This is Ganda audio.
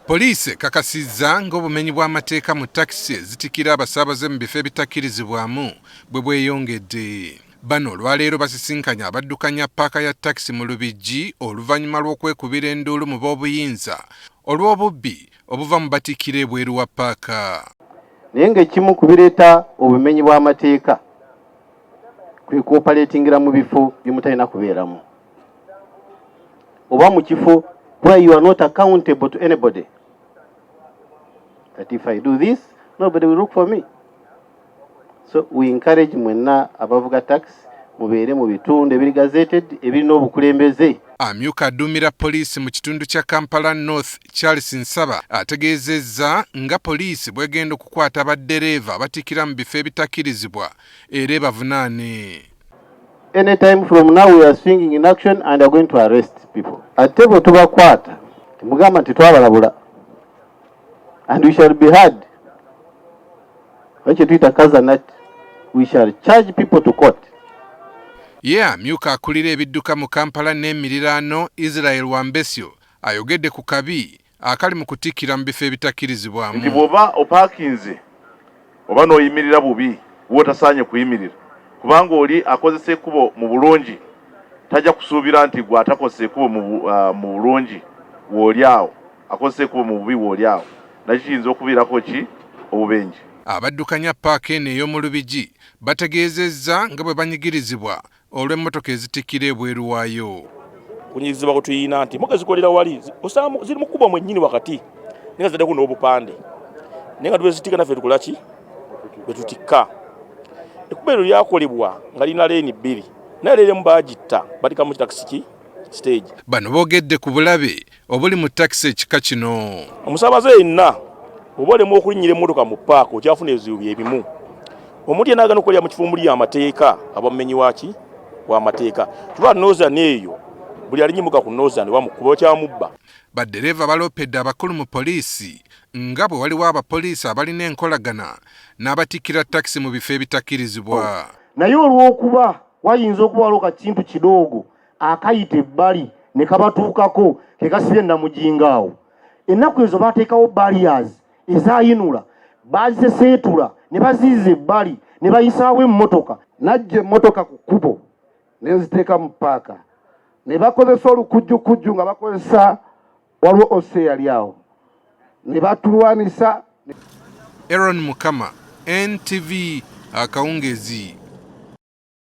Poliisi kakasizza ng'obumenyi bw'amateeka mu takisi ezitikira abasaabaze mu bifo ebitakkirizibwamu bwe bweyongedde. Bano olwaleero basisinkanya abaddukanya paaka ya takisi mu Lubigi oluvannyuma lw'okwekubira endulu mu b'obuyinza olw'obubbi obuva mu batikkira ebweru wa paaka. Naye ng'ekimu ku bireeta obumenyi bw'amateeka kwe koopaleetingira mu bifo bye mutalina kubeeramu oba mu kifo where you are not accountable to anybody. That if I do this, nobody will look for me. So we encourage mwenna abavuga taxi mubeere mu bitundu ebiri gazetted ebirina obukulembeze. Amyuka aduumira poliisi mu kitundu kya Kampala North Charles Nsaba ategeezezza nga poliisi bwegenda okukwata badereeva abatikkira mu bifo ebitakkirizibwa era ebavunaane. Anytime from now we are swinging in action and are going to arrest people. Ate bwe tubakwata temugamba nti twabalabula and we shall be heard. Wakye tuyita kazanat, we shall charge people to court. Amyuka akulira ebidduka mu Kampala n'emiriraano Israel Wambesyo ayogedde ku kabi akali mu kutikkira mu bifo ebitakkirizibwamu. Nti bw'oba opaakinze oba n'oyimirira bubi w'otasaanye kuyimirira kubanga oli akozesa ekkubo mu bulungi tajja kusuubira nti gwe atakozesa ekkubo mu bulungi w'oli awo akozesa ekkubo mu bubi w'oli awo nakyo kiyinza okuviirako ki obubenje. Abaddukanya paaka eno ey'omu Lubigi bategeezezza nga bwe banyigirizibwa olw'emmotoka ezitikkira ebweru waayo. Kunyirizibwa kwe tuyina nti mmotoka zikolera wali osanga ziri mu kkubo mwennyini wakati naye nga ziddako n'obupande naye nga tubezitikka naffe tukola ki bwe tutikka. Ekkubo eryo lyakolebwa nga lirina leeni bbiri naye leeremu baagitta batika mu takisi ki stage. Bano boogedde ku bulabe obuli mu takisi ekika kino. Omusaabaze yenna oba olema okulinnyira emmotoka mu paaka okyafuna ebizibu bye bimu. Omuntu yenna agenda okukolera mu kifumbuli amateeka aba mumenyi waki w'amateeka. Tuba nothern eyo buli alinyimuka ku nothern wa mu kkubo kyamubba. Badereeva baloopedde abakulu mu poliisi nga bwe waliwo abapoliisi abalina enkolagana n'abatikkira takisi mu bifo ebitakkirizibwa. Naye olw'okuba wayinza okuba waliwo kakintu kidoogo akayita ebbali ne kabatuukako ke kasibye namujinga awo. Ennaku ezo baateekawo barriers ezayinula baziseetula ne baziiza ebbali ne bayisaawo emmotoka. Najja emmotoka ku kkubo ne nziteeka mu paaka ne bakozesa olukujjukujju nga bakozesa waliwo ose yali awo ne batulwanisa. Aaron Mukama, NTV, Akawungeezi.